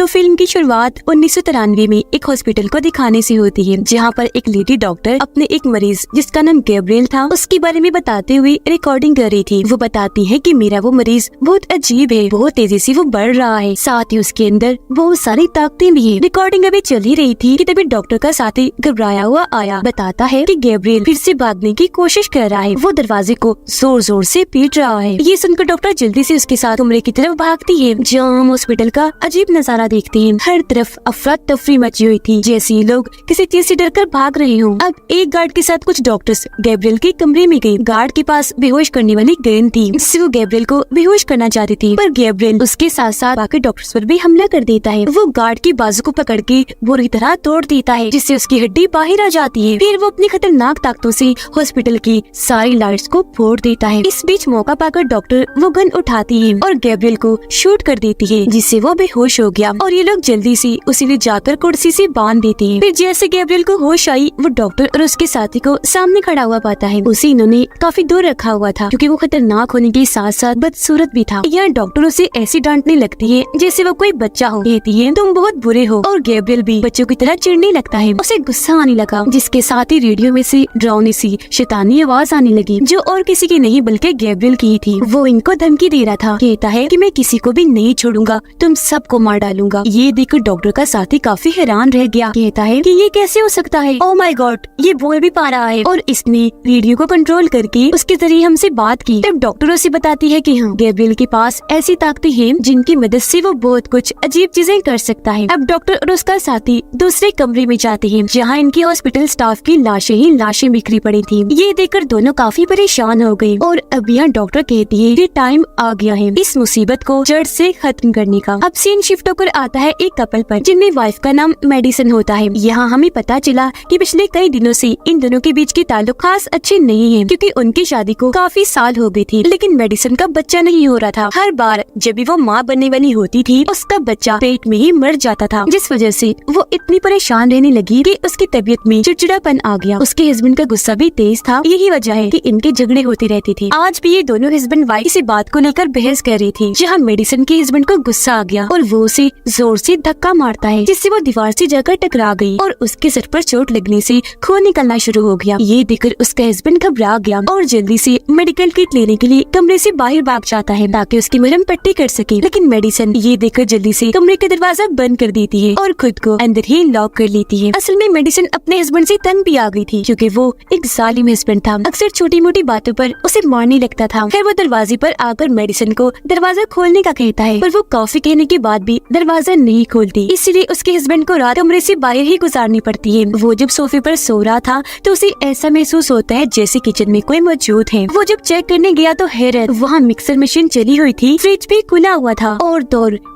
तो फिल्म की शुरुआत 1993 में एक हॉस्पिटल को दिखाने से होती है, जहाँ पर एक लेडी डॉक्टर अपने एक मरीज जिसका नाम गैब्रियल था उसके बारे में बताते हुए रिकॉर्डिंग कर रही थी। वो बताती है कि मेरा वो मरीज बहुत अजीब है, बहुत तेजी से वो बढ़ रहा है, साथ ही उसके अंदर बहुत सारी ताकतें भी है। रिकॉर्डिंग अभी चल ही रही थी कि तभी डॉक्टर का साथी घबराया हुआ आया। बताता है कि गैब्रियल फिर से भागने की कोशिश कर रहा है, वो दरवाजे को जोर जोर से पीट रहा है। ये सुनकर डॉक्टर जल्दी से उसके साथ कमरे की तरफ भागती है, जहाँ हम हॉस्पिटल का अजीब नजारा देखते हैं। हर तरफ अफरा तफरी मची हुई थी, जैसे ये लोग किसी चीज से डरकर भाग रहे हों। अब एक गार्ड के साथ कुछ डॉक्टर्स गैब्रियल के कमरे में गए। गार्ड के पास बेहोश करने वाली गेंद थी, जिससे वो गैब्रियल को बेहोश करना चाहती थी, पर गैब्रियल उसके साथ साथ बाकी डॉक्टर्स पर भी हमला कर देता है। वो गार्ड की बाजू को पकड़ के बुरी तरह तोड़ देता है, जिससे उसकी हड्डी बाहर आ जाती है। फिर वो अपनी खतरनाक ताकतों से हॉस्पिटल की सारी लाइट्स को फोड़ देता है। इस बीच मौका पाकर डॉक्टर वो गन उठाती है और गैब्रियल को शूट कर देती है, जिससे वो बेहोश हो गया और ये लोग जल्दी से उसे ले जाकर कुर्सी से बांध देते हैं। फिर जैसे गैब्रियल को होश आई, वो डॉक्टर और उसके साथी को सामने खड़ा हुआ पाता है। उसे इन्होंने काफी दूर रखा हुआ था, क्योंकि वो खतरनाक होने के साथ साथ बदसूरत भी था। यहाँ डॉक्टर उसे ऐसी डांटने लगती है जैसे वो कोई बच्चा हो। कहती है तुम बहुत बुरे हो, और गैब्रियल भी बच्चों की तरह चिढ़ने लगता है। उसे गुस्सा आने लगा, जिसके साथ ही रेडियो में से डरावनी सी शैतानी आवाज आने लगी, जो और किसी की नहीं बल्कि गैब्रियल की थी। वो इनको धमकी दे रहा था, कहता है कि मैं किसी को भी नहीं छोड़ूंगा, तुम सबको मार डालूंगा। ये देखकर डॉक्टर का साथी काफी हैरान रह गया। कहता है कि ये कैसे हो सकता है, ओह माय गॉड, ये बोल भी पा रहा है और इसने रेडियो को कंट्रोल करके उसके जरिए हमसे बात की। तब डॉक्टर उसे बताती है कि हाँ, गैब्रियल के पास ऐसी ताकतें हैं जिनकी मदद से वो बहुत कुछ अजीब चीजें कर सकता है। अब डॉक्टर और उसका साथी दूसरे कमरे में जाते हैं, जहाँ इनकी हॉस्पिटल स्टाफ की लाशें ही लाशें बिखरी पड़ी थी। ये देखकर दोनों काफी परेशान हो गए और अब यहाँ डॉक्टर कहती है कि टाइम आ गया है इस मुसीबत को जड़ से खत्म करने का। अब सीन शिफ्ट होकर आता है एक कपल पर, जिनमें वाइफ का नाम मेडिसन होता है। यहाँ हमें पता चला कि पिछले कई दिनों से इन दोनों के बीच के ताल्लुक खास अच्छे नहीं है, क्योंकि उनकी शादी को काफी साल हो गई थी, लेकिन मेडिसन का बच्चा नहीं हो रहा था। हर बार जब भी वो माँ बनने वाली होती थी, उसका बच्चा पेट में ही मर जाता था, जिस वजह से वो इतनी परेशान रहने लगी कि उसकी तबीयत में चिड़चिड़ापन आ गया। उसके हस्बैंड का गुस्सा भी तेज था, यही वजह है कि इनके झगड़े होती रहती थी। आज भी ये दोनों हस्बैंड वाइफ इसी बात को लेकर बहस कर रही थी, जहाँ मेडिसन के हस्बैंड को गुस्सा आ गया और वो उसे जोर से धक्का मारता है, जिससे वो दीवार से जाकर टकरा गई और उसके सर पर चोट लगने से खून निकलना शुरू हो गया। ये देखकर उसका हस्बैंड घबरा गया और जल्दी से मेडिकल किट लेने के लिए कमरे से बाहर भाग जाता है, ताकि उसकी मरहम पट्टी कर सके। लेकिन मेडिसन ये देखकर जल्दी से कमरे का दरवाजा बंद कर देती है और खुद को अंदर ही लॉक कर लेती है। असल में मेडिसन अपने हस्बैंड से तंग भी आ गई थी, क्योंकि वो एक जालिम हस्बैंड था, अक्सर छोटी मोटी बातों पर उसे मारने लगता था। फिर वो दरवाजे पर आकर मेडिसन को दरवाजा खोलने का कहता है, पर वो काफी कहने के बाद भी दरवाजा नहीं खोलती, इसलिए उसके हस्बैंड को रात कमरे से बाहर ही गुजारनी पड़ती है। वो जब सोफे पर सो रहा था तो उसे ऐसा महसूस होता है जैसे किचन में कोई मौजूद है। वो जब चेक करने गया तो हैरत, वहाँ मिक्सर मशीन चली हुई थी, फ्रिज भी खुला हुआ था और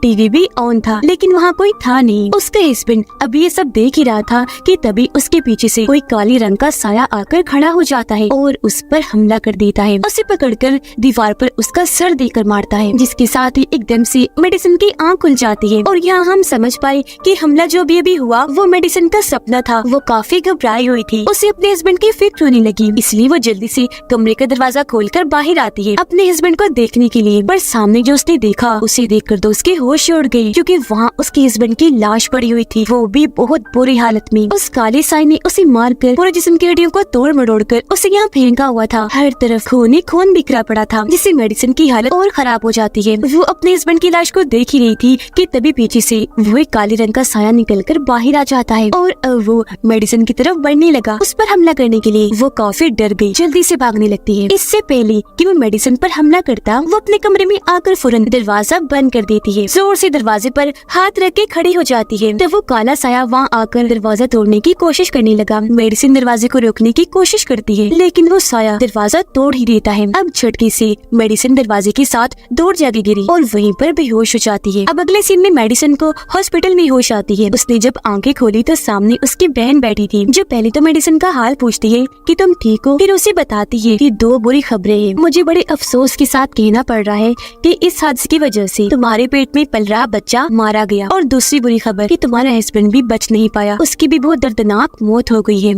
टीवी भी ऑन था, लेकिन वहाँ कोई था नहीं। उसका हस्बैंड अब ये सब देख ही रहा था कि तभी उसके पीछे से कोई काली रंग का साया आकर खड़ा हो जाता है और उस पर हमला कर देता है। उसे पकड़कर दीवार पर उसका सर देकर मारता है, जिसके साथ ही एकदम से मेडिसन की आंख खुल जाती है और यहाँ हम समझ पाए कि हमला जो भी हुआ वो मेडिसन का सपना था। वो काफी घबराई हुई थी, उसे अपने हस्बैंड की फिक्र होने लगी, इसलिए वो जल्दी से कमरे का दरवाजा खोलकर बाहर आती है अपने हस्बैंड को देखने के लिए। पर सामने जो उसने देखा, उसे देखकर तो उसके होश उड़ गए, क्योंकि वहाँ उसके हस्बैंड की लाश पड़ी हुई थी, वो भी बहुत बुरी हालत में। उस काले साई ने उसे मारकर पूरे जिस्म की हड्डियों को तोड़ मरोड़ कर उसे यहाँ फेंका हुआ था। हर तरफ खून ही खून बिखरा पड़ा था, जिससे मेडिसन की हालत और खराब हो जाती है। वो अपने हस्बैंड की लाश को देख ही रही थी कि तभी पीछे से वो एक काले रंग का साया निकलकर बाहर आ जाता है और वो मेडिसन की तरफ बढ़ने लगा। उस पर हमला करने के लिए वो काफी डर गई, जल्दी से भागने लगती है। इससे पहले कि वो मेडिसन पर हमला करता, वो अपने कमरे में आकर फौरन दरवाजा बंद कर देती है। जोर से दरवाजे पर हाथ रख के खड़ी हो जाती है, तो वो काला साया वहाँ आकर दरवाजा तोड़ने की कोशिश करने लगा। मेडिसन दरवाजे को रोकने की कोशिश करती है, लेकिन वो साया दरवाजा तोड़ ही देता है। अब झटके से मेडिसन दरवाजे के साथ दूर जाके गिरी और वहीं पर बेहोश हो जाती है। अब अगले सीन में मेडिसन को हॉस्पिटल में होश आती है। उसने जब आंखें खोली तो सामने उसकी बहन बैठी थी, जो पहले तो मेडिसन का हाल पूछती है कि तुम ठीक हो, फिर उसे बताती है कि दो बुरी खबरें हैं। मुझे बड़े अफसोस के साथ कहना पड़ रहा है कि इस हादसे की वजह से तुम्हारे पेट में पल रहा बच्चा मारा गया, और दूसरी बुरी खबर कि तुम्हारा हस्बैंड भी बच नहीं पाया, उसकी भी बहुत दर्दनाक मौत हो गई है।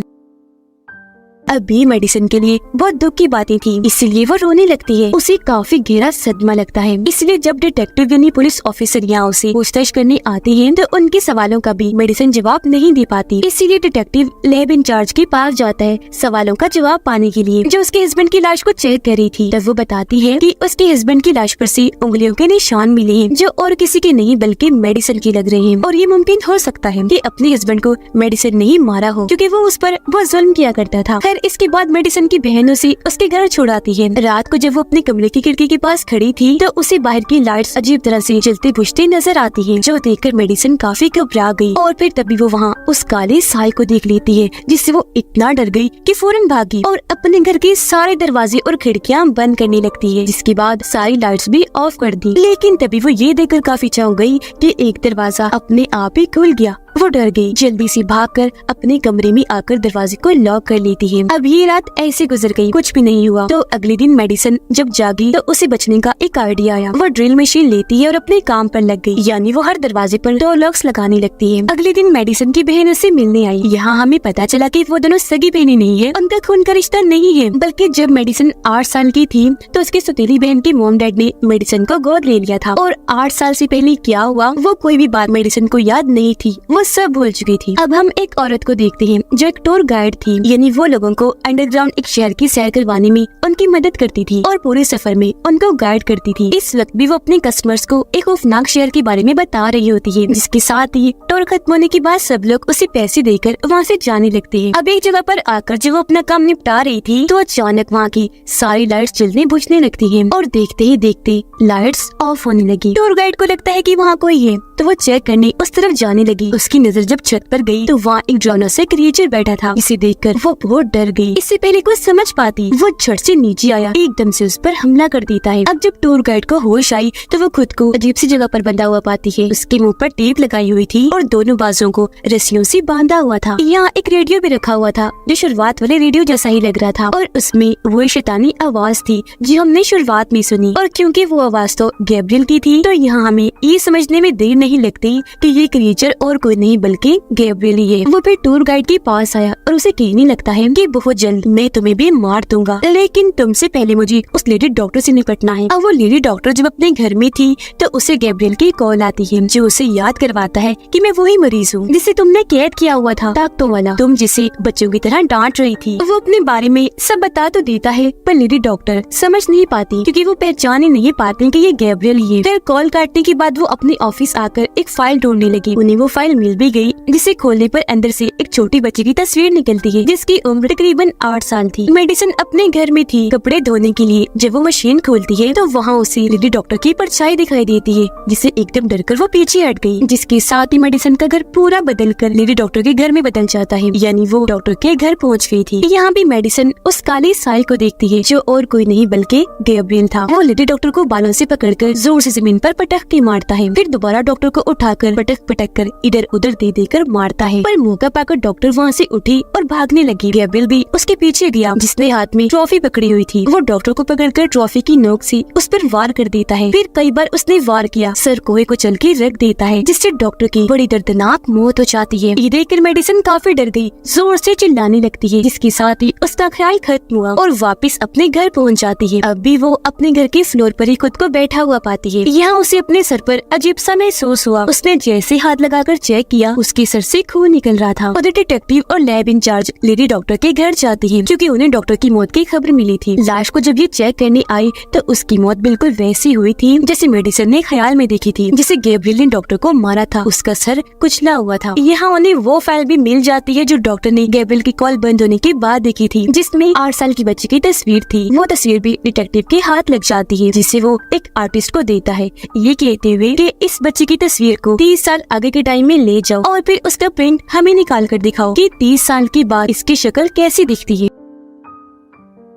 अभी मेडिसिन के लिए बहुत दुख की बातें थी, इसलिए वो रोने लगती है। उसे काफी गहरा सदमा लगता है। इसलिए जब डिटेक्टिव यानी पुलिस ऑफिसर यहाँ उसे पूछताछ करने आते हैं तो उनके सवालों का भी मेडिसिन जवाब नहीं दे पाती। इसीलिए डिटेक्टिव लैब इंचार्ज के पास जाता है सवालों का जवाब पाने के लिए, जो उसके हस्बैंड की लाश को चेक कर रही थी। तब वो बताती है कि उसके हस्बैंड की लाश पर से उंगलियों के निशान मिले हैं, जो और किसी के नहीं बल्कि मेडिसिन के लग रहे हैं। और ये मुमकिन हो सकता है कि अपने हस्बैंड को मेडिसिन नहीं मारा हो, क्योंकि वो उस पर बहुत जुल्म किया करता था। खैर इसके बाद मेडिसिन की बहन उसे उसके घर छोड़ाती है। रात को जब वो अपने कमरे की खिड़की के पास खड़ी थी तो उसे बाहर की लाइट्स अजीब तरह से जलती बुझती नजर आती है, जो देखकर मेडिसिन काफी घबरा गई। और फिर तभी वो वहाँ उस काले साय को देख लेती है, जिससे वो इतना डर गई कि फौरन भागी और अपने घर के सारे दरवाजे और खिड़कियाँ बंद करने लगती है। जिसके बाद सारी लाइट्स भी ऑफ कर दी। लेकिन तभी वो ये देखकर काफी चौंक गई कि एक दरवाजा अपने आप ही खुल गया। वो डर गई, जल्दी से भागकर अपने कमरे में आकर दरवाजे को लॉक कर लेती है। अब ये रात ऐसे गुजर गई, कुछ भी नहीं हुआ। तो अगले दिन मेडिसिन जब जागी तो उसे बचने का एक आइडिया आया। वो ड्रिल मशीन लेती है और अपने काम पर लग गई, यानी वो हर दरवाजे पर डोर लॉक्स लगाने लगती है। अगले दिन मेडिसिन की बहन उसे मिलने आई। यहाँ हमें पता चला कि वो दोनों सगी बहनें नहीं है, उनका खून का रिश्ता नहीं है, बल्कि जब मेडिसिन 8 साल की थी तो उसकी सौतेली बहन के मॉम डैड ने मेडिसिन को गोद ले लिया था। और 8 साल से पहले क्या हुआ वो कोई भी बात मेडिसिन को याद नहीं थी, वो सब भूल चुकी थी। अब हम एक औरत को देखते हैं जो एक टूर गाइड थी, यानी वो लोगों को अंडरग्राउंड एक शहर की सैर करवाने में उनकी मदद करती थी और पूरे सफर में उनको गाइड करती थी। इस वक्त भी वो अपने कस्टमर्स को एक खौफनाक शहर के बारे में बता रही होती है, जिसके साथ ही टूर खत्म होने के बाद सब लोग उसे पैसे देकर वहाँ से जाने लगते हैं। अब एक जगह पर आकर जब वो अपना काम निपटा रही थी तो अचानक वहाँ की सारी लाइट्स जलने बुझने लगती है और देखते ही देखते लाइट्स ऑफ होने लगी। टूर गाइड को लगता है कि वहाँ कोई है, तो वो चेक करने उस तरफ जाने लगी। उसकी नजर जब छत पर गई तो वहाँ एक डरावना सा क्रिएचर बैठा था। इसे देखकर वो बहुत डर गई। इससे पहले कुछ समझ पाती वो झट से नीचे आया, एकदम से उस पर हमला कर देता है। अब जब टूर गाइड को होश आई तो वो खुद को अजीब सी जगह पर बंधा हुआ पाती है। उसके मुंह पर टेप लगाई हुई थी और दोनों बाजों को रस्सियों से बांधा हुआ था। यहाँ एक रेडियो भी रखा हुआ था, जो शुरुआत वाले रेडियो जैसा ही लग रहा था और उसमें वो शैतानी आवाज थी जो हमने शुरुआत में सुनी। और क्योंकि वो आवाज तो गैब्रियल की थी तो यहाँ हमें ये समझने में देर नहीं लगती कि ये क्रिएचर और कोई नहीं बल्कि गैब्रियल ही है। वो फिर टूर गाइड के पास आया और उसे कहने लगता है कि बहुत जल्द मैं तुम्हें भी मार दूंगा, लेकिन तुमसे पहले मुझे उस लेडी डॉक्टर से निपटना है। अब वो लेडी डॉक्टर जब अपने घर में थी तो उसे गैब्रियल की कॉल आती है, जो उसे याद करवाता है कि मैं वही मरीज हूँ जिसे तुमने कैद किया हुआ था, ताकतों वाला, तुम जिसे बच्चों की तरह डांट रही थी। वो अपने बारे में सब बता तो देता है, पर लेडी डॉक्टर समझ नहीं पाती क्योंकि वो पहचान ही नहीं पाती कि ये गैब्रियल ही है। फिर कॉल काटने के बाद वो अपने ऑफिस आकर एक फाइल ढूंढने लगी। उन्हें वो फाइल मिल भी गई, जिसे खोलने पर अंदर से एक छोटी बच्ची की तस्वीर निकलती है, जिसकी उम्र तकरीबन 8 साल थी। मेडिसिन अपने घर में थी कपड़े धोने के लिए। जब वो मशीन खोलती है तो वहाँ उसे लेडी डॉक्टर की परछाई दिखाई देती है, जिससे एकदम डरकर वो पीछे हट गई। जिसके साथ ही मेडिसिन का घर पूरा बदलकर लेडी डॉक्टर के घर में बदल जाता है, यानी वो डॉक्टर के घर पहुँच गई थी। यहाँ भी मेडिसिन उस काली साई को देखती है, जो और कोई नहीं बल्कि गैब्रियल था। वो लेडी डॉक्टर को बालों से पकड़कर जोर से जमीन पर पटक के मारता है, फिर दोबारा डॉक्टर को उठाकर पटक कर इधर उधर दे देकर मारता है। पर मौका पाकर डॉक्टर वहाँ से उठी और भागने लगी। गैब्रियल भी उसके पीछे गया, जिसने हाथ में ट्रॉफी पकड़ी हुई थी। वो डॉक्टर को पकड़कर ट्रॉफी की नोक से उस पर वार कर देता है। फिर कई बार उसने वार किया, सर कोहे को चल के रख देता है, जिससे डॉक्टर की बड़ी दर्दनाक मौत हो जाती है। ये देखकर मेडिसिन काफी डर गई, जोर से चिल्लाने लगती है, जिसके साथ ही उसका ख्याल खत्म हुआ और वापस अपने घर पहुँच जाती है। अब भी वो अपने घर के फ्लोर पर ही खुद को बैठा हुआ पाती है। यहाँ उसे अपने सर पर अजीब सा महसूस हुआ। उसने जैसे हाथ लगाकर चेक किया, उसके सर से खून निकल रहा था। उधर डिटेक्टिव और लैब इंचार्ज लेडी डॉक्टर के घर जाती है, क्योंकि उन्हें डॉक्टर की मौत की खबर मिली थी। लाश को जब ये चेक करने आई तो उसकी मौत बिल्कुल वैसी हुई थी जैसे मेडिसिन ने ख्याल में देखी थी, जिसे गैब्रियल ने डॉक्टर को मारा था। उसका सर कुचला हुआ था। यहाँ उन्हें वो फाइल भी मिल जाती है जो डॉक्टर ने गैब्रियल की कॉल बंद होने के बाद देखी थी, जिसमें 8 साल की बच्ची की तस्वीर थी। वो तस्वीर भी डिटेक्टिव के हाथ लग जाती है, जिसे वो एक आर्टिस्ट को देता है, ये कहते हुए कि इस बच्ची की तस्वीर को 30 साल आगे के टाइम में ले जाओ और फिर उसका प्रिंट हमें निकाल कर दिखाओ कि 30 साल के बाद इसकी शक्ल कैसी दिखती है।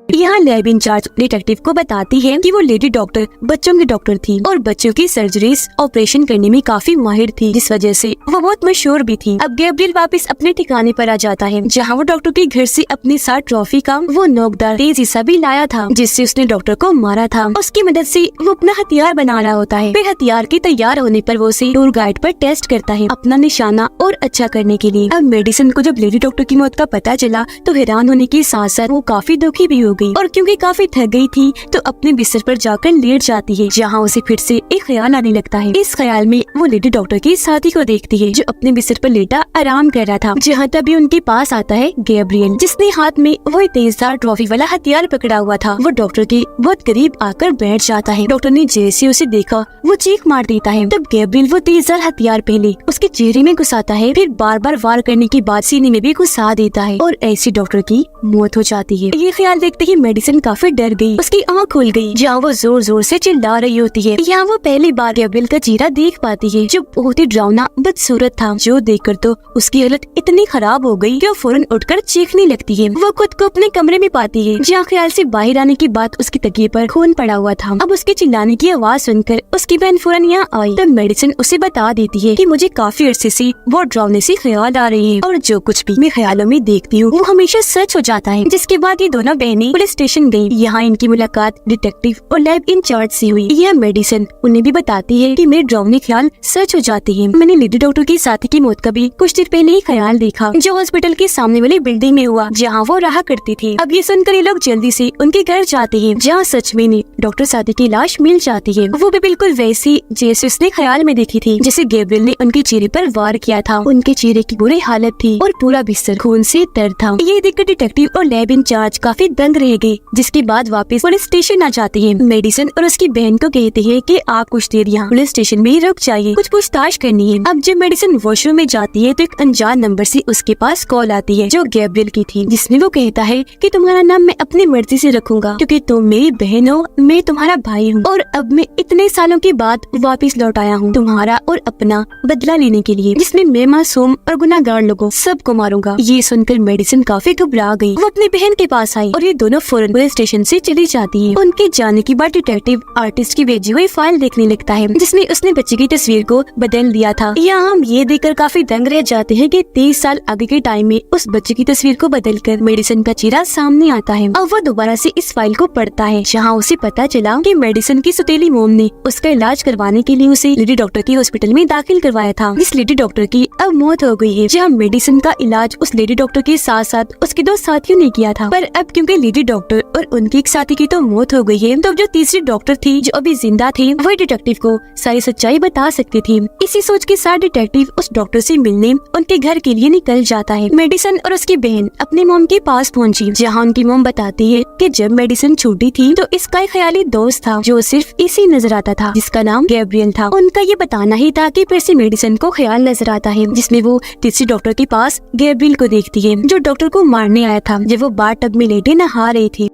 यहाँ लैब इंचार्ज डिटेक्टिव को बताती है कि वो लेडी डॉक्टर बच्चों की डॉक्टर थी और बच्चों की सर्जरीज ऑपरेशन करने में काफी माहिर थी, जिस वजह से वो बहुत मशहूर भी थी। अब गैब्रियल वापस अपने ठिकाने पर आ जाता है, जहाँ वो डॉक्टर के घर से अपने साथ ट्रॉफी का वो नोकदार तेज हिस्सा भी लाया था, जिससे उसने डॉक्टर को मारा था। उसकी मदद से वो अपना हथियार बना रहा होता है। फिर हथियार के तैयार होने पर वो उसे टूर गाइड पर टेस्ट करता है अपना निशाना और अच्छा करने के लिए। अब मेडिसिन को जब लेडी डॉक्टर की मौत का पता चला तो हैरान होने के साथ साथ वो काफी दुखी भी हो गई, और क्योंकि काफी थक गई थी तो अपने बिस्तर पर जाकर लेट जाती है, जहाँ उसे फिर से एक ख्याल आने लगता है। इस ख्याल में वो लेडी डॉक्टर की साथी को देखती है जो अपने बिस्तर पर लेटा आराम कर रहा था, जहाँ तभी उनके पास आता है गैब्रियल, जिसने हाथ में वो तेजधार ट्रॉफी वाला हथियार पकड़ा हुआ था। वो डॉक्टर के बहुत करीब आकर बैठ जाता है। डॉक्टर ने जैसे उसे देखा वो चीख मार देता है। तब गैब्रियल वो तेजधार हथियार पहले उसके चेहरे में घुसाता है, फिर बार बार वार करने के बाद सीने में भी घुसा देता है, और ऐसी डॉक्टर की मौत हो जाती है। ये ख्याल देखते ही मेडिसिन काफी डर गई, उसकी आँख खुल गई, जहाँ वो जोर जोर से चिल्ला रही होती है। यहाँ वो पहली बार गैब्रियल का चेहरा देख पाती है जो बहुत ही डरावना बदसूरत था, जो देखकर तो उसकी हालत इतनी खराब हो गई कि वो फौरन उठकर चीखने लगती है। वो खुद को अपने कमरे में पाती है, जहाँ ख्याल से बाहर आने के बाद उसके तकिए पर खून पड़ा हुआ था। अब उसके चिल्लाने की आवाज सुनकर उसकी बहन फौरन यहाँ आई। तब मेडिसिन उसे बता देती है कि मुझे काफी अरसे से बहुत डरावने से ख्याल आ रहे हैं, और जो कुछ भी मैं ख्यालों में देखती हूँ वो हमेशा सच हो जाता है। जिसके बाद ये दोनों बहनें पुलिस स्टेशन गयी। यहाँ इनकी मुलाकात डिटेक्टिव और लैब इंचार्ज से हुई। यह मेडिसिन उन्हें भी बताती है कि मेरे डरावने ख्याल सच हो जाते हैं। मैंने लेडी डॉक्टर की साथी की मौत का भी कुछ देर पहले ही ख्याल देखा, जो हॉस्पिटल के सामने वाली बिल्डिंग में हुआ, जहाँ वो रहा करती थी। अब ये सुनकर ये लोग जल्दी से उनके घर जाते हैं, जहाँ सच में डॉक्टर साथी की लाश मिल जाती है। वो भी बिल्कुल वैसी जैसे उसने ख्याल में देखी थी, जैसे गैब्रियल ने उनके चेहरे पर वार किया था। उनके चेहरे की बुरी हालत थी और पूरा बिस्तर खून से तर था। ये देखकर डिटेक्टिव और लैब इंचार्ज काफी दंग रह गए, जिसके बाद वापस पुलिस स्टेशन आ जाते हैं। मेडिसिन और उसकी बहन को कहते हैं कि आप कुछ देर यहाँ पुलिस स्टेशन में ही रुक जाइए, कुछ पूछताछ करनी है। अब जब मेडिसिन वॉशरूम में जाती है तो एक अनजान नंबर से उसके पास कॉल आती है, जो गैब्रियल की थी, जिसमें वो कहता है कि तुम्हारा नाम मैं अपनी मर्जी से रखूंगा, क्योंकि तुम मेरी बहन हो, मैं तुम्हारा भाई हूँ, और अब मैं इतने सालों के बाद वापस लौट आया हूँ तुम्हारा और अपना बदला लेने के लिए, जिसमें मैं मासूम और गुनाहगार लोगों सबको मारूंगा। ये सुनकर मेडिसिन काफी घबरा गई। वो अपनी बहन के पास आई और ये दोनों फौरन पुलिस स्टेशन से चली जाती है। उनके जाने के बाद डिटेक्टिव आर्टिस्ट की भेजी हुई फाइल देखने लगता है, जिसमें उसने बच्चे की तस्वीर को बदल दिया था। यहाँ हम ये देखकर काफी दंग रह जाते हैं कि 30 साल आगे के टाइम में उस बच्चे की तस्वीर को बदलकर मेडिसिन का चेहरा सामने आता है। अब वो दोबारा से इस फाइल को पढ़ता है, जहाँ उसे पता चला कि मेडिसिन की सौतेली मोम ने उसका इलाज करवाने के लिए उसे लेडी डॉक्टर की हॉस्पिटल में दाखिल करवाया था। इस लेडी डॉक्टर की अब मौत हो गई है, जहाँ मेडिसिन का इलाज उस लेडी डॉक्टर के साथ साथ उसके 2 साथियों ने किया था। पर अब क्योंकि लेडी डॉक्टर और उनकी एक साथी की तो मौत हो गई है, तो जो तीसरी डॉक्टर थी जो अभी जिंदा थी, वही डिटेक्टिव को सारी सच्चाई बता सकती थी। इसी सोच के साथ डिटेक्टिव उस डॉक्टर से मिलने उनके घर के लिए निकल जाता है। मेडिसिन और उसकी बहन अपनी मोम के पास पहुंची, जहाँ उनकी मोम बताती है कि जब मेडिसिन छोटी थी तो इसका एक ख्याली दोस्त था जो सिर्फ इसी नजर आता था, जिसका नाम गैब्रियल था। उनका ये बताना ही था कि फिर से मेडिसिन को ख्याल नजर आता है, जिसमें वो तीसरी डॉक्टर के पास गैब्रियल को देखती है, जो डॉक्टर को मारने आया था जब वो बाथ टब में लेटे नहा रही थी।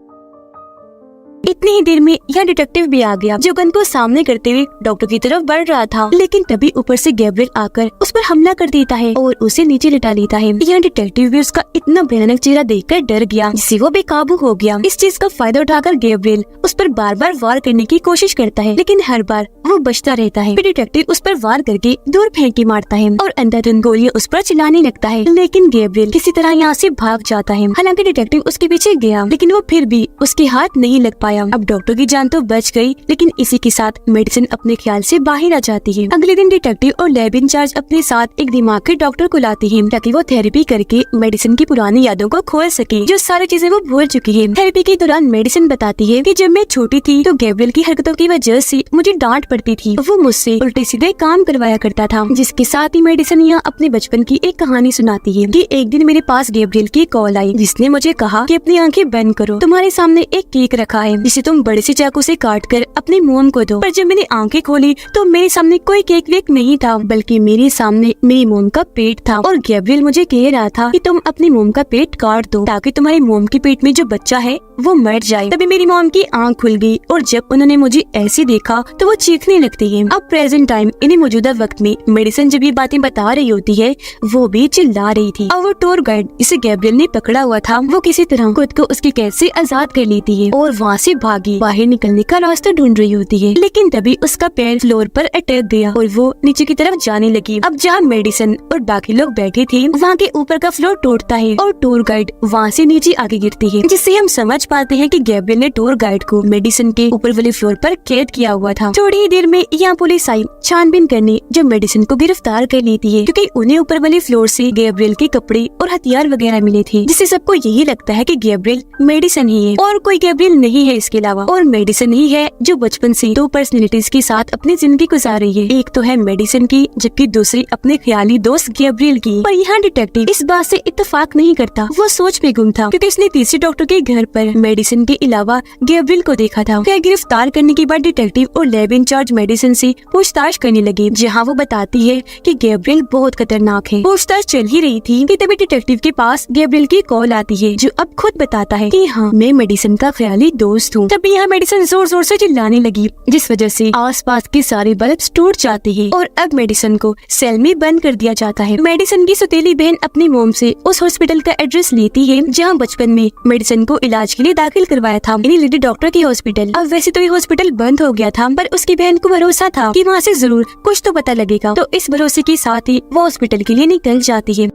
इतनी ही देर में यह डिटेक्टिव भी आ गया, जो गन को सामने करते हुए डॉक्टर की तरफ बढ़ रहा था, लेकिन तभी ऊपर से गैब्रियल आकर उस पर हमला कर देता है और उसे नीचे लिटा लेता है। यह डिटेक्टिव भी उसका इतना भयानक चेहरा देखकर डर गया, जिससे वो बेकाबू हो गया। इस चीज का फायदा उठाकर गैब्रियल उस पर बार बार वार करने की कोशिश करता है, लेकिन हर बार वो बचता रहता है। फिर डिटेक्टिव उस पर वार करके दूर फेंक के मारता है और अंधाधुंध गोलियां उस पर चलाने लगता है, लेकिन गैब्रियल किसी तरह यहाँ से भाग जाता है। हालांकि डिटेक्टिव उसके पीछे गया, लेकिन वो फिर भी उसके हाथ नहीं लग पाया। अब डॉक्टर की जान तो बच गई, लेकिन इसी के साथ मेडिसिन अपने ख्याल से बाहर आ जाती है। अगले दिन डिटेक्टिव और लैब इंचार्ज अपने साथ एक दिमाग के डॉक्टर को लाती है, ताकि वो थेरेपी करके मेडिसिन की पुरानी यादों को खोल सके, जो सारी चीजें वो भूल चुकी है। थेरेपी के दौरान मेडिसिन बताती है कि जब मैं छोटी थी तो गैब्रियल की हरकतों की वजह से मुझे डांट पड़ती थी। वो मुझसे उल्टे सीधे काम करवाया करता था। जिसके साथ ही मेडिसिन यहाँ अपने बचपन की एक कहानी सुनाती है कि एक दिन मेरे पास गैब्रियल की कॉल आई, जिसने मुझे कहा कि अपनी आंखें बंद करो, तुम्हारे सामने एक केक रखा है जिसे तुम बड़े से चाकू से काट कर अपनी मोम को दो। पर जब मैंने आंखें खोली तो मेरे सामने कोई केक वेक नहीं था, बल्कि मेरे सामने मेरी मोम का पेट था। और गैब्रियल मुझे कह रहा था कि तुम अपनी मोम का पेट काट दो ताकि तुम्हारी मोम के पेट में जो बच्चा है वो मर जाए। तभी मेरी मोम की आंख खुल गई और जब उन्होंने मुझे ऐसे देखा तो वो चीखने लगती है। अब प्रेजेंट टाइम इन्हीं मौजूदा वक्त में मेडिसिन जब ये बातें बता रही होती है वो भी चिल्ला रही थी। और वो टूर गाइड जिसे गैब्रियल ने पकड़ा हुआ था वो किसी तरह खुद को उसकी कैद से आजाद कर लेती है और वहाँ से भागी बाहर निकलने का रास्ता ढूंढ रही होती है। लेकिन तभी उसका पैर फ्लोर पर अटक गया और वो नीचे की तरफ जाने लगी। अब जहाँ मेडिसिन और बाकी लोग बैठे थे वहाँ के ऊपर का फ्लोर टूटता है और टूर गाइड वहाँ से नीचे आगे गिरती है, जिससे हम समझ पाते हैं कि गैब्रियल ने टूर गाइड को मेडिसिन के ऊपर वाले फ्लोर पर कैद किया हुआ था। थोड़ी ही देर में यहाँ पुलिस आई छानबीन करने, जो मेडिसिन को गिरफ्तार कर लेती है क्योंकि उन्हें ऊपर वाले फ्लोर से गैब्रियल के कपड़े और हथियार वगैरह मिले थे, जिससे सबको यही लगता है कि गैब्रियल मेडिसिन ही है और कोई गैब्रियल नहीं है इसके अलावा। और मेडिसिन ही है जो बचपन से दो पर्सनैलिटीज के साथ अपनी जिंदगी गुजार रही है। एक तो है मेडिसिन की जबकि दूसरी अपने ख्याली दोस्त गैब्रियल की। पर यहाँ डिटेक्टिव इस बात से इत्तेफाक नहीं करता, वो सोच में गुम था क्योंकि उसने तीसरे डॉक्टर के घर पर मेडिसिन के अलावा गैब्रियल को देखा था। फिर गिरफ्तार करने के बाद डिटेक्टिव और लैब इंचार्ज मेडिसिन से पूछताछ करने लगे, जहाँ वो बताती है कि गैब्रियल बहुत खतरनाक है। पूछताछ चल ही रही थी कि तभी डिटेक्टिव के पास गैब्रियल की कॉल आती है, जो अब खुद बताता है कि हाँ मैं मेडिसिन का ख्याली दोस्त हूँ। तभी यहाँ मेडिसिन जोर जोर से चिल्लाने लगी, जिस वजह से आसपास के सारे बल्ब टूट जाते हैं और अब मेडिसिन को सेल में बंद कर दिया जाता है। मेडिसिन की सौतेली बहन अपनी मोम से उस हॉस्पिटल का एड्रेस लेती है जहाँ बचपन में मेडिसिन को इलाज के लिए दाखिल करवाया था, यानी लेडी डॉक्टर की हॉस्पिटल। अब वैसे तो ये हॉस्पिटल बंद हो गया था, पर उसकी बहन को भरोसा था कि वहाँ से जरूर कुछ तो पता लगेगा, तो इस भरोसे के साथ ही वो हॉस्पिटल के लिए निकल जाती है।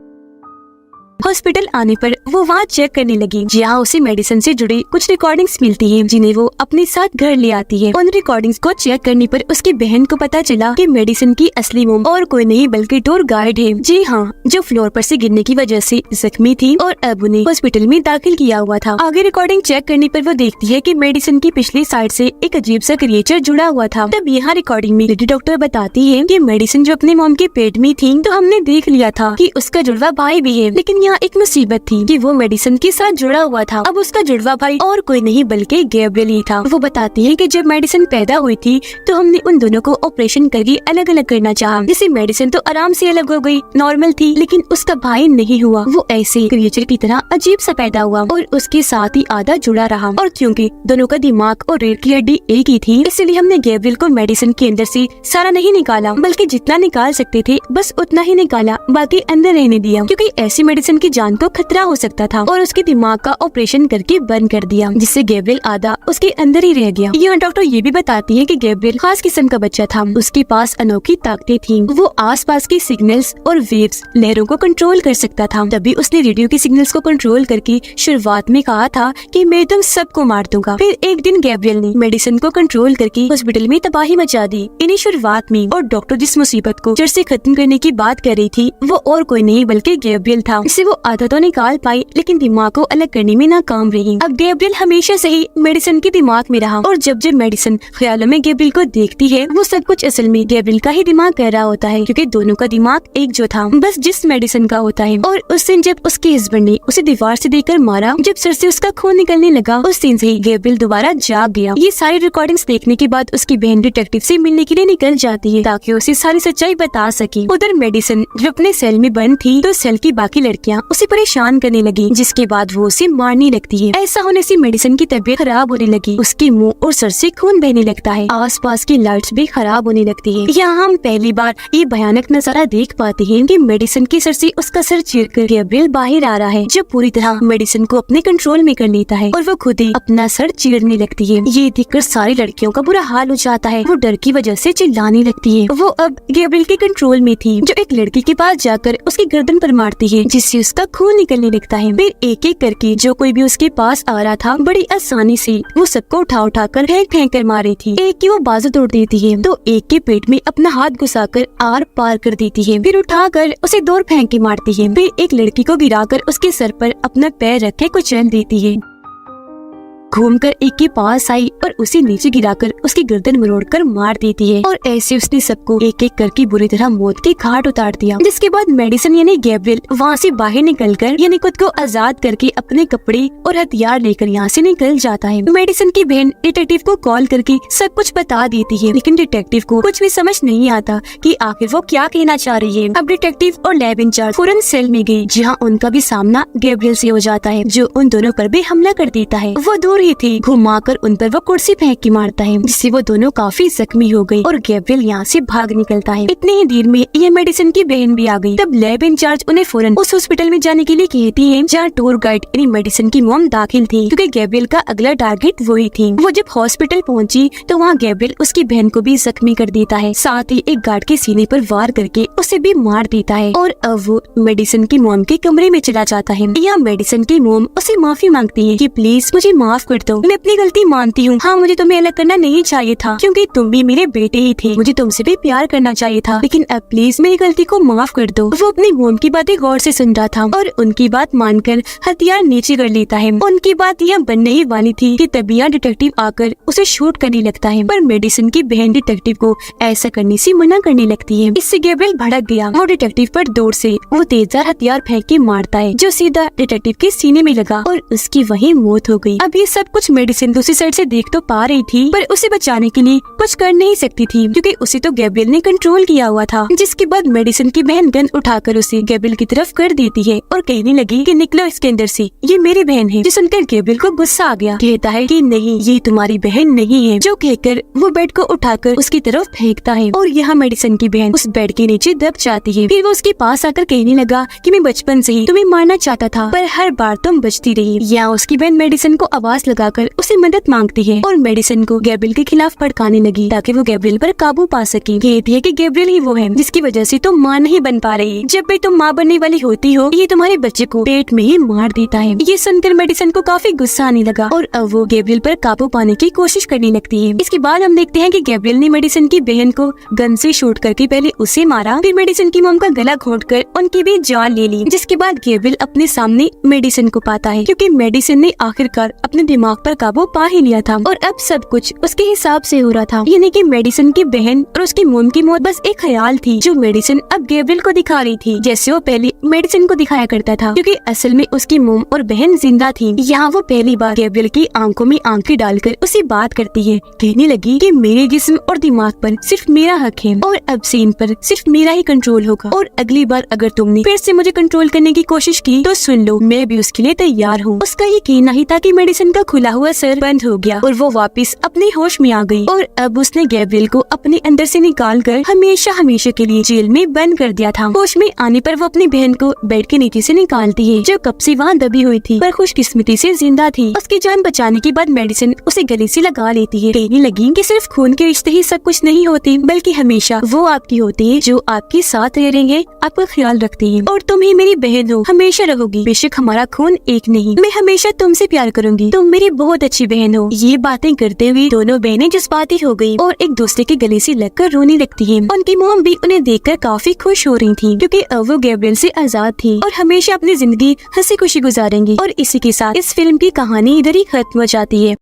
हॉस्पिटल आने पर वो वहाँ चेक करने लगी, जहाँ उसे मेडिसिन से जुड़ी कुछ रिकॉर्डिंग्स मिलती हैं, जिन्हें वो अपने साथ घर ले आती है। उन रिकॉर्डिंग्स को चेक करने पर उसकी बहन को पता चला कि मेडिसिन की असली मोम और कोई नहीं बल्कि टूर गाइड है। जी हाँ, जो फ्लोर पर से गिरने की वजह से जख्मी थी और अब उन्हें हॉस्पिटल में दाखिल किया हुआ था। आगे रिकॉर्डिंग चेक करने पर वो देखती है कि मेडिसिन की पिछली साइड से एक अजीब सा क्रिएचर जुड़ा हुआ था। तब यहाँ रिकॉर्डिंग में लेडी डॉक्टर बताती है कि मेडिसिन जो अपने मोम के पेट में थी तो हमने देख लिया था कि उसका जुड़वा भाई भी है, लेकिन यहाँ एक मुसीबत थी कि वो मेडिसिन के साथ जुड़ा हुआ था। अब उसका जुड़वा भाई और कोई नहीं बल्कि गैब्रियल ही था। वो बताती है कि जब मेडिसिन पैदा हुई थी तो हमने उन दोनों को ऑपरेशन करके अलग अलग करना चाहा, जिससे मेडिसिन तो आराम से अलग हो गई, नॉर्मल थी, लेकिन उसका भाई नहीं हुआ। वो ऐसे क्रिएचर की तरह अजीब सा पैदा हुआ और उसके साथ ही आधा जुड़ा रहा। और क्योंकि दोनों का दिमाग और रीढ़ की हड्डी एक ही थी, इसलिए हमने गैब्रियल को मेडिसिन के अंदर से सारा नहीं निकाला, बल्कि जितना निकाल सकते थे बस उतना ही निकाला, बाकी अंदर रहने दिया, क्योंकि ऐसी मेडिसिन की जान को खतरा हो सकता था। और उसके दिमाग का ऑपरेशन करके बंद कर दिया, जिससे गैब्रियल आधा उसके अंदर ही रह गया। यहाँ डॉक्टर ये भी बताती है कि गैब्रियल खास किस्म का बच्चा था, उसके पास अनोखी ताकतें थीं। वो आसपास के सिग्नल्स और वेव्स लहरों को कंट्रोल कर सकता था। तभी उसने रेडियो के सिग्नल्स को कंट्रोल करके शुरुआत में कहा था कि मैं तुम सबको मार दूंगा। फिर एक दिन गैब्रियल ने मेडिसिन को कंट्रोल करके हॉस्पिटल में तबाही मचा दी। इन्हीं शुरुआत में और डॉक्टर जिस मुसीबत को जड़ से खत्म करने की बात कर रही थी वो और कोई नहीं बल्कि गैब्रियल था। इससे वो आधा तो निकाल पाई, लेकिन दिमाग को अलग करने में नाकाम रही। अब गैब्रियल हमेशा से ही मेडिसिन के दिमाग में रहा और जब जब मेडिसिन ख्यालों में गैब्रियल को देखती है वो सब कुछ असल में गैब्रियल का ही दिमाग कह रहा होता है, क्योंकि दोनों का दिमाग एक जो था बस जिस मेडिसिन का होता है। और उस दिन जब उसके हस्बैंड ने उसे दीवार से देकर मारा, जब सर से उसका खून निकलने लगा, उस दिन से ही गैब्रियल दोबारा जाग गया। ये सारी रिकॉर्डिंग्स देखने के बाद उसकी बहन डिटेक्टिव से मिलने के लिए निकल जाती है ताकि उसे सारी सच्चाई बता सके। उधर मेडिसिन जब अपने सेल में बंद थी तो सेल की बाकी लड़कियां उसे परेशान करने लगी, जिसके बाद वो उसे मारने लगती है। ऐसा होने से मेडिसिन की तबीयत खराब होने लगी, उसके मुंह और सर से खून बहने लगता है, आसपास की लाइट्स भी खराब होने लगती है। यहाँ हम पहली बार ये भयानक नजारा देख पाते हैं कि मेडिसिन के सर से उसका सर चीरकर गैब्रियल बाहर आ रहा है, जो पूरी तरह मेडिसिन को अपने कंट्रोल में कर लेता है और वो खुद ही अपना सर चीरने लगती है। ये देखकर सारी लड़कियों का बुरा हाल हो जाता है, वो डर की वजह से चिल्लाने लगती है। वो अब गैब्रियल के कंट्रोल में थी, जो एक लड़की के पास जाकर उसकी गर्दन पर मारती है, जिससे उसका खून निकलने लगता है। फिर एक एक करके जो कोई भी उसके पास आ रहा था बड़ी आसानी से वो सबको उठा उठा कर फेंक कर मार रही थी। एक की वो बाजू तोड़ देती है तो एक के पेट में अपना हाथ घुसाकर आर पार कर देती है, फिर उठाकर उसे दूर फेंक के मारती है। फिर एक लड़की को गिराकर उसके सर पर अपना पैर रख के कुचल देती है। घूमकर एक के पास आई और उसे नीचे गिराकर उसकी गर्दन मरोड़कर मार देती है और ऐसे उसने सबको एक एक करके बुरी तरह मौत के घाट उतार दिया। जिसके बाद मेडिसन यानी गैब्रियल वहाँ से बाहर निकलकर यानी खुद को आजाद करके अपने कपड़े और हथियार लेकर यहाँ से निकल जाता है। मेडिसन की बहन डिटेक्टिव को कॉल करके सब कुछ बता देती है, लेकिन डिटेक्टिव को कुछ भी समझ नहीं आता कि आखिर वो क्या कहना चाह रही है। अब डिटेक्टिव और लैब इंचार्ज फौरन सेल में गई, जहाँ उनका भी सामना गैब्रियल से हो जाता है, जो उन दोनों पर भी हमला कर देता है। वो दूर ही थे, घुमाकर उन पर वो कुर्सी फेंक के मारता है, जिससे वो दोनों काफी जख्मी हो गई और गैब्रियल यहाँ से भाग निकलता है। इतनी ही देर में ये मेडिसन की बहन भी आ गई। तब लैब इंचार्ज उन्हें फौरन उस हॉस्पिटल में जाने के लिए कहती है जहाँ टूर गाइड यानी मेडिसन की मॉम दाखिल थी, क्योंकि गैब्रियल का अगला टारगेट वही थी। वो जब हॉस्पिटल पहुंची तो वहाँ गैब्रियल उसकी बहन को भी जख्मी कर देता है, साथ ही एक गार्ड के सीने पर वार करके उसे भी मार देता है और अब वो मेडिसन की मॉम के कमरे में चला जाता है। यहाँ मेडिसन की मॉम उसे माफी मांगती है कि प्लीज मुझे माफ कर दो, मैं अपनी गलती मानती हूँ। हाँ, मुझे तुम्हें अलग करना नहीं चाहिए था, क्योंकि तुम भी मेरे बेटे ही थे, मुझे तुमसे भी प्यार करना चाहिए था, लेकिन अब प्लीज मेरी गलती को माफ कर दो। वो अपनी मॉम की बातें गौर से सुन रहा था और उनकी बात मानकर हथियार नीचे कर लेता है। उनकी बात यह बनने ही वाली थी कि तभी यहाँ डिटेक्टिव आकर उसे शूट करने लगता है, पर मेडिसन की बहन डिटेक्टिव को ऐसा करने से मना करने लगती है। इससे गैब्रियल भड़क गया। वो डिटेक्टिव पर दूर से वो तेजधार हथियार फेंक के मारता है, जो सीधा डिटेक्टिव के सीने में लगा और उसकी वहीं मौत हो गई। अब ये सब कुछ मेडिसन दूसरी साइड से देख तो पा रही थी, पर उसे बचाने के लिए कुछ कर नहीं सकती थी, क्योंकि उसे तो गैब्रियल ने कंट्रोल किया हुआ था। जिसके बाद मेडिसन की बहन गन उठाकर उसे गैब्रियल की तरफ कर देती है और कहने लगी कि निकलो इसके अंदर से, ये मेरी बहन है। जो सुनकर गैब्रियल को गुस्सा आ गया, कहता है कि नहीं, ये तुम्हारी बहन नहीं है, जो कहकर वो बेड को उठाकर उसकी तरफ फेंकता है और यहाँ मेडिसन की बहन उस बेड के नीचे दब जाती है। फिर वो उसके पास आकर कहने लगा कि मैं बचपन से ही तुम्हें मारना चाहता था, पर हर बार तुम बचती रही। यहाँ उसकी बहन मेडिसन को आवाज लगाकर उसे मदद मांगती है और मेडिसन को गैब्रियल के खिलाफ भड़काने लगी, ताकि वो गैब्रियल पर काबू पा सके। कहती है कि गैब्रियल ही वो है जिसकी वजह से तुम माँ नहीं बन पा रही। जब भी तुम माँ बनने वाली होती हो, ये तुम्हारे बच्चे को पेट में ही मार देता है। ये सुनकर मेडिसन को काफी गुस्सा आने लगा और अब वो गैब्रियल पर काबू पाने की कोशिश करने लगती है। इसके बाद हम देखते हैं कि गैब्रियल ने मेडिसन की बहन को गन से शूट करके पहले उसे मारा, फिर मेडिसन की मॉम का गला घोंटकर उनकी भी जान ले ली। जिसके बाद गैब्रियल अपने सामने मेडिसन को पाता है, क्योंकि मेडिसन ने आखिरकार अपने दिमाग पर काबू पा ही लिया था और अब सब कुछ उसके हिसाब से हो रहा था। यानी कि मेडिसन की बहन और उसकी मॉम की मौत बस एक ख्याल थी, जो मेडिसन अब गैब्रियल को दिखा रही थी, जैसे वो पहले मेडिसन को दिखाया करता था, क्योंकि असल में उसकी मॉम और बहन जिंदा थी। यहाँ वो पहली बार गैब्रियल की आंखों में आंखें डालकर उसे बात करती है, कहने लगी कि मेरे जिस्म और दिमाग पर सिर्फ मेरा हक है और अब से इन पर सिर्फ मेरा ही कंट्रोल होगा, और अगली बार अगर तुमने फिर से मुझे कंट्रोल करने की कोशिश की तो सुन लो, मैं भी उसके लिए तैयार हूँ। उसका ये कहना ही था कि मेडिसन का खुला हुआ सर बंद हो गया और वो वापस अपने होश में आ गई और अब उसने गैब्रियल को अपने अंदर से निकाल कर हमेशा हमेशा के लिए जेल में बंद कर दिया था। होश में आने पर वो अपनी बहन को बेड के नीचे से निकालती है, जो कब से वहाँ दबी हुई थी, पर खुशकिस्मती से जिंदा थी। उसकी जान बचाने के बाद मेडिसन उसे गले से लगा लेती है, कहने लगी कि सिर्फ खून के रिश्ते ही सब कुछ नहीं होते, बल्कि हमेशा वो आपकी होती है जो आपके साथ रहेंगे, आपका ख्याल रखती है, और तुम ही मेरी बहन हो, हमेशा रहोगी। बेशक हमारा खून एक नहीं, मैं हमेशा तुमसे प्यार करूंगी, तुम मेरी बहुत अच्छी बहन हो। ये बातें करते हुए दोनों बहनें जज्बाती हो गई और एक दूसरे के गले से लगकर रोने लगती है। उनकी मॉम भी उन्हें देखकर काफी खुश हो रही थी, क्योंकि अब वो गैब्रियल से आजाद थी और हमेशा अपनी जिंदगी हंसी खुशी गुजारेंगी। और इसी के साथ इस फिल्म की कहानी इधर ही खत्म हो जाती है।